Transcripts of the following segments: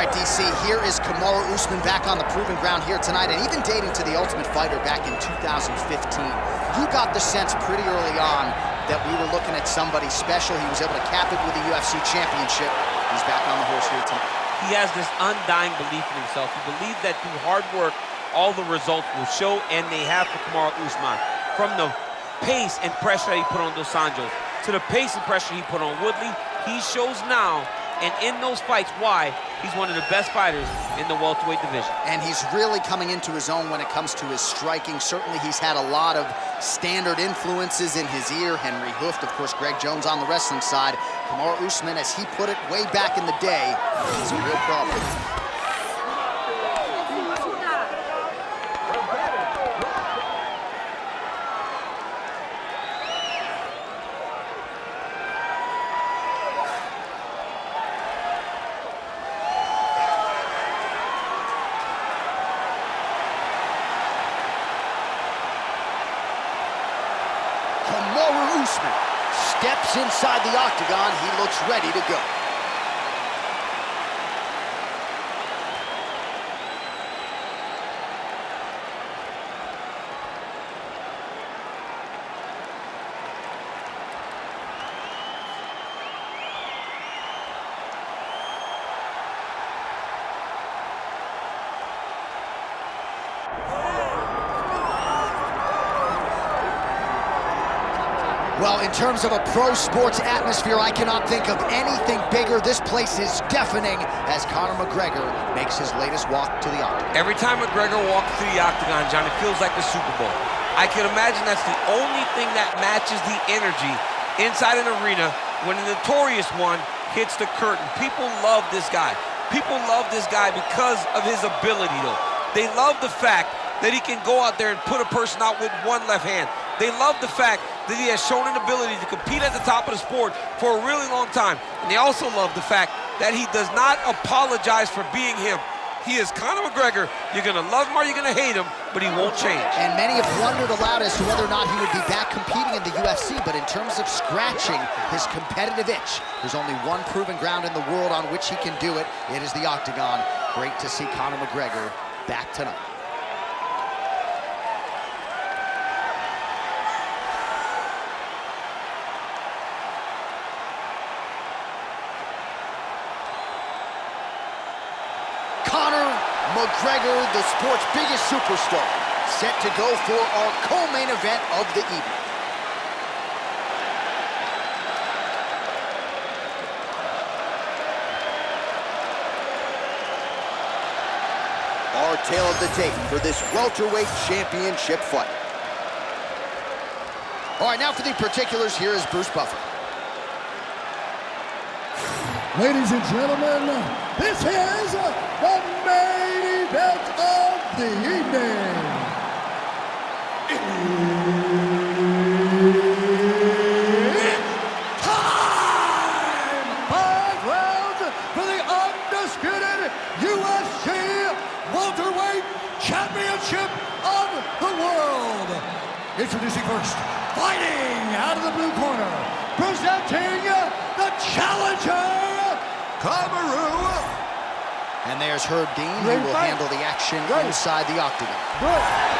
right, DC, here is Kamaru Usman back on the proving ground here tonight, and even dating to the Ultimate Fighter back in 2015. You got the sense pretty early on that we were looking at somebody special. He was able to cap it with the UFC championship. He's back on the horse here tonight. He has this undying belief in himself. He believes that through hard work, all the results will show, and they have for Kamaru Usman. From the pace and pressure that he put on Dos Anjos to the pace and pressure he put on Woodley, he shows now, and in those fights, why he's one of the best fighters in the welterweight division. And he's really coming into his own when it comes to his striking. Certainly he's had a lot of standard influences in his ear. Henry Hooft, of course, Greg Jones on the wrestling side. Kamaru Usman, as he put it way back in the day, is a real problem. Kamaru Usman steps inside the octagon. He looks ready to go. Well, in terms of a pro sports atmosphere, I cannot think of anything bigger. This place is deafening as Conor McGregor makes his latest walk to the octagon. Every time McGregor walks through the octagon, John, it feels like the Super Bowl. I can imagine that's the only thing that matches the energy inside an arena when a notorious one hits the curtain. People love this guy. People love this guy because of his ability, though. They love the fact that he can go out there and put a person out with one left hand. They love the fact that he has shown an ability to compete at the top of the sport for a really long time. And they also love the fact that he does not apologize for being him. He is Conor McGregor. You're gonna love him or you're gonna hate him, but he won't change. And many have wondered aloud as to whether or not he would be back competing in the UFC, but in terms of scratching his competitive itch, there's only one proven ground in the world on which he can do it. It is the octagon. Great to see Conor McGregor back tonight. Conor McGregor, the sport's biggest superstar, set to go for our co-main event of the evening. Our tale of the tape for this welterweight championship fight. All right, now for the particulars, here is Bruce Buffer. Ladies and gentlemen, this is the main event of the evening. It's time! 5 rounds for the undisputed UFC welterweight championship of the world. Introducing first, fighting out of the blue corner, presenting the challenger, Kamaru. And there's Herb Dean, who will handle the action inside the octagon. All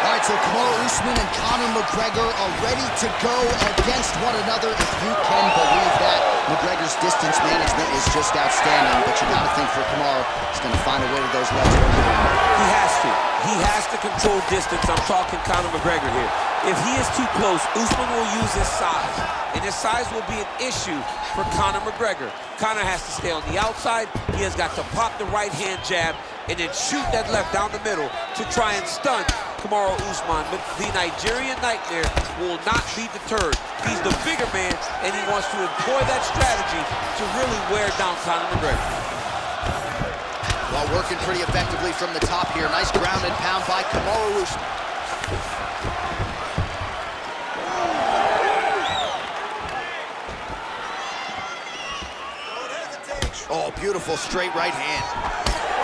right, so Kamaru Usman and Conor McGregor are ready to go against one another, if you can believe that. McGregor's distance management is just outstanding, but you gotta think for Kamaru, he's gonna find a way to those legs. He has to. He has to control distance. I'm talking Conor McGregor here. If he is too close, Usman will use his size, and his size will be an issue for Conor McGregor. Conor has to stay on the outside. He has got to pop the right hand jab and then shoot that left down the middle to try and stun Kamaru Usman. But the Nigerian Nightmare will not be deterred. He's the bigger man, and he wants to employ that strategy to really wear down Conor McGregor. Well, working pretty effectively from the top here. Nice ground and pound by Kamaru Usman. Oh, beautiful straight right hand.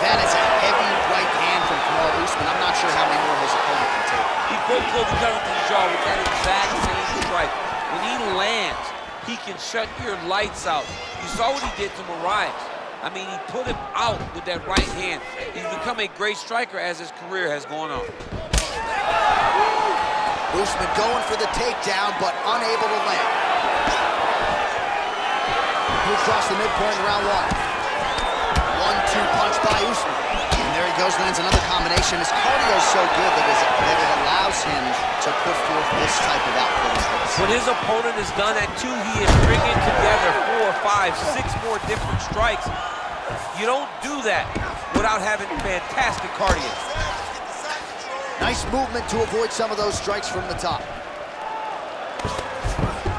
That is a heavy right hand from Kamaru Usman. I'm not sure how many more his opponent can take. He broke close to the jaw with that exact same strike. When he lands, he can shut your lights out. You saw what he did to Mariah. I mean, he put him out with that right hand. He's become a great striker as his career has gone on. Usman going for the takedown, but unable to land. He crossed the midpoint in round 1. 1-2 punch by Usman. And there he goes, lands another combination. His cardio is so good that it allows him to put forth this type of output. When his opponent is done at 2, he is bringing together 4, 5, 6 more different strikes. You don't do that without having fantastic cardio. Nice movement to avoid some of those strikes from the top.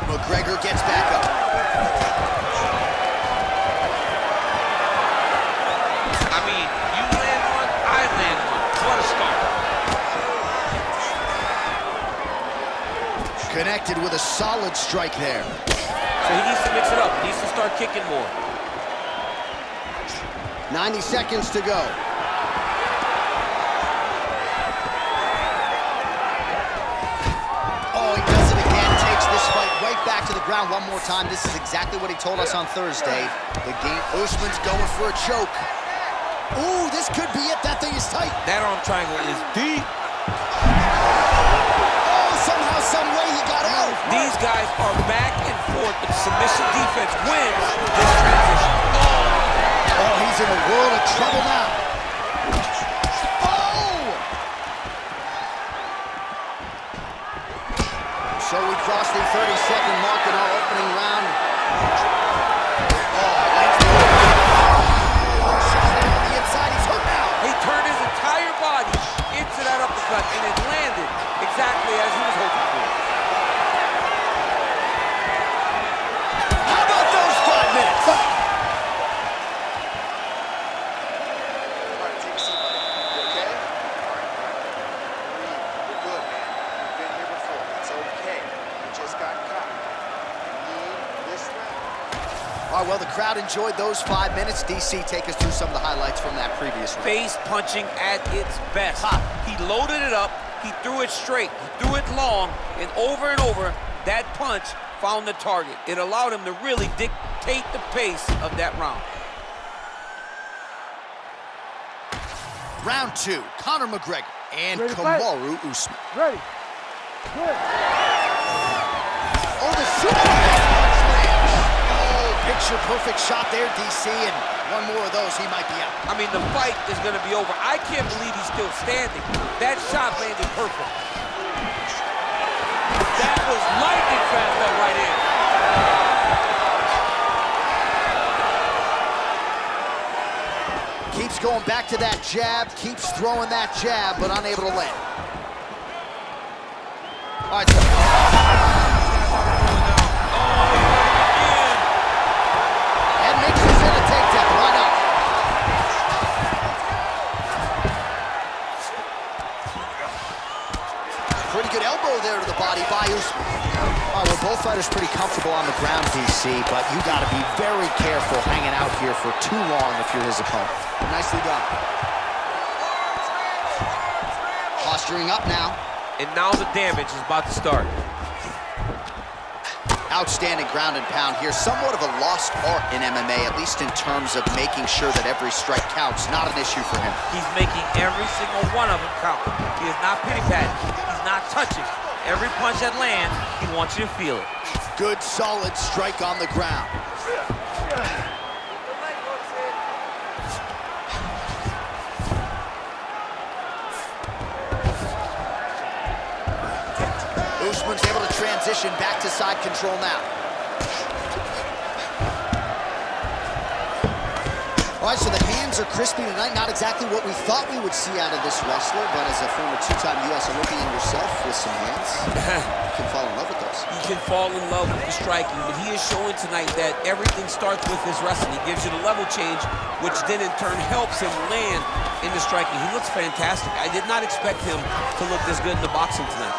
McGregor gets back up. I mean, you land one, I land one. What a start. Connected with a solid strike there. So he needs to mix it up. He needs to start kicking more. 90 seconds to go. Oh, he does it again. Takes this fight right back to the ground one more time. This is exactly what he told us on Thursday. The game, Usman's going for a choke. Ooh, this could be it. That thing is tight. That arm triangle is deep. Oh, somehow, some way he got out. These guys are back and forth, but submission defense wins this transition. Oh, he's in a world of trouble now. Oh! So we crossed the 30-second mark in our opening round. On the inside, he's hurt now. He turned his entire body into that uppercut, and it landed exactly as he was hoping for. How about those 5 minutes? All right, well, the crowd enjoyed those 5 minutes. DC, take us through some of the highlights from that previous round. Face punching at its best. He loaded it up, he threw it straight, he threw it long, and over, that punch found the target. It allowed him to really dictate the pace of that round. Round 2, Conor McGregor and Kamaru Usman. Ready. Good. Oh, the Superman punch lands. Oh, picture-perfect shot there, DC, and one more of those, he might be out. I mean, the fight is going to be over. I can't believe he's still standing. That shot landed perfect. That was lightning fast, that right hand. Keeps going back to that jab, keeps throwing that jab, but unable to land. All right. And mixes in a takedown. Why not? Pretty good elbow there to the body by Usman. All right, well, both fighters pretty comfortable on the ground, DC, but you got to be very careful hanging out here for too long if you're his opponent. Nicely done. Posturing up now. And now the damage is about to start. Outstanding ground and pound here. Somewhat of a lost art in MMA, at least in terms of making sure that every strike counts. Not an issue for him. He's making every single one of them count. He is not pity-patting. He's not touching. Every punch that lands, he wants you to feel it. Good, solid strike on the ground. Usman's able to transition back to side control now. All right, so the hands are crispy tonight. Not exactly what we thought we would see out of this wrestler, but as a former two-time U.S. Olympian yourself with some hands, you can fall in love with those. He can fall in love with the striking, but he is showing tonight that everything starts with his wrestling. He gives you the level change, which then in turn helps him land in the striking. He looks fantastic. I did not expect him to look this good in the boxing tonight.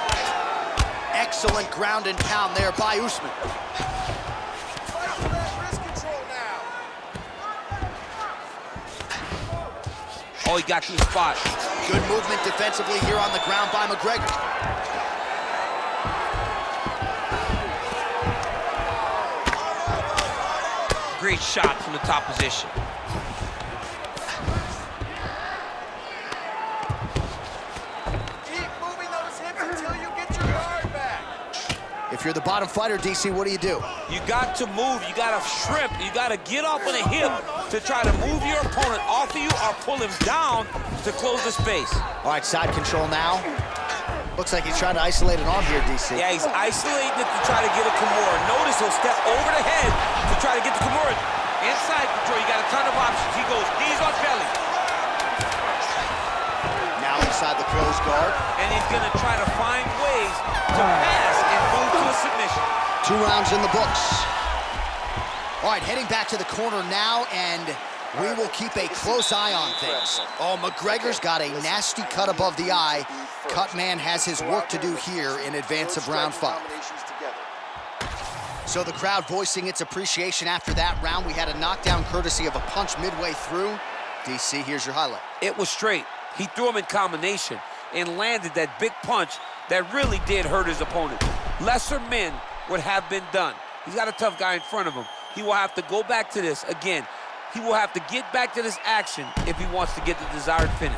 Excellent ground and pound there by Usman. Oh, he got to the spot. Good movement defensively here on the ground by McGregor. Great shot from the top position. If you're the bottom fighter, DC, what do? You got to move, you got to shrimp, you got to get off on a hip to try to move your opponent off of you or pull him down to close the space. All right, side control now. Looks like he's trying to isolate an arm here, DC. Yeah, he's isolating it to try to get a Kimura. Notice he'll step over the head to try to get the Kimura. Inside control, you got a ton of options. He goes knees on belly. Now inside the closed guard. And he's gonna try to find ways to pass and move to a submission. 2 rounds in the books. All right, heading back to the corner now, and we will keep a close eye on things. Oh, McGregor's got a nasty cut above the eye. Cut man has his work to do here in advance of round 5. So the crowd voicing its appreciation after that round. We had a knockdown courtesy of a punch midway through. DC, here's your highlight. It was straight. He threw him in combination and landed that big punch that really did hurt his opponent. Lesser men would have been done. He's got a tough guy in front of him. He will have to go back to this again. He will have to get back to this action if he wants to get the desired finish.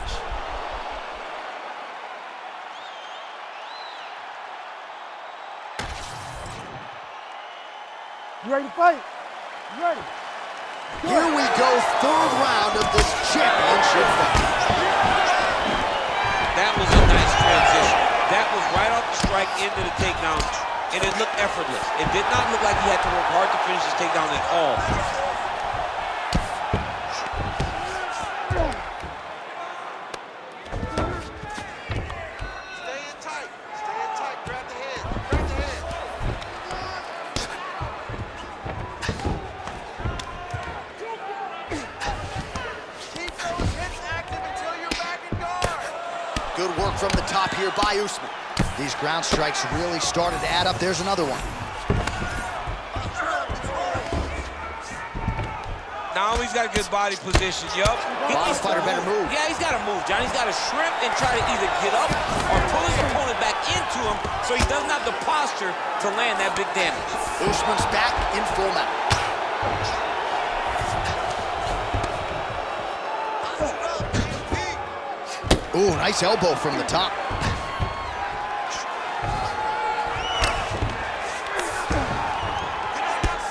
You ready to fight? You ready? Here we go, 3rd round of this championship fight. That was a nice transition. That was right off the strike into the takedown, and it looked effortless. It did not look like he had to work hard to finish his takedown at all. Good work from the top here by Usman. These ground strikes really started to add up. There's another one. Now he's got a good body position, yup. Bottom fighter better move. Yeah, he's got to move, John. He's got to shrimp and try to either get up or pull his opponent back into him so he doesn't have the posture to land that big damage. Usman's back in full mount. Ooh, nice elbow from the top.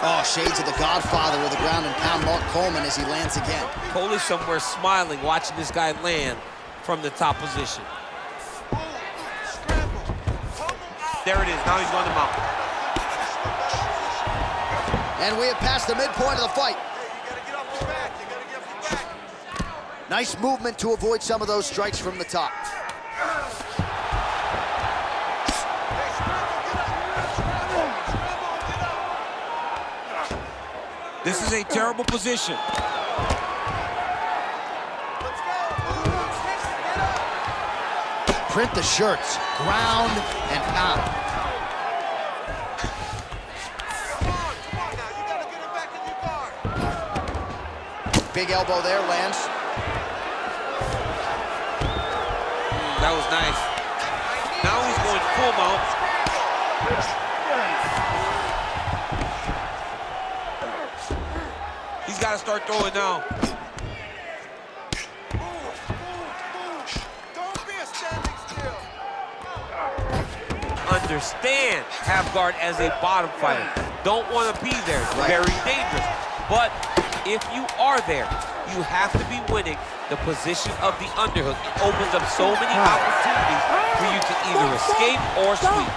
Oh, shades of the Godfather with a ground and pound Mark Coleman as he lands again. Coley somewhere smiling, watching this guy land from the top position. There it is, now he's on the mount. And we have passed the midpoint of the fight. Nice movement to avoid some of those strikes from the top. This is a terrible position. Print the shirts, ground and pound. Big elbow there, lands. That was nice. Now he's going full mount. He's got to start throwing now. Understand half guard as a bottom fighter. Don't want to be there. It's very dangerous. But if you are there, you have to be winning the position of the underhook. It opens up so many opportunities for you to either escape or sweep.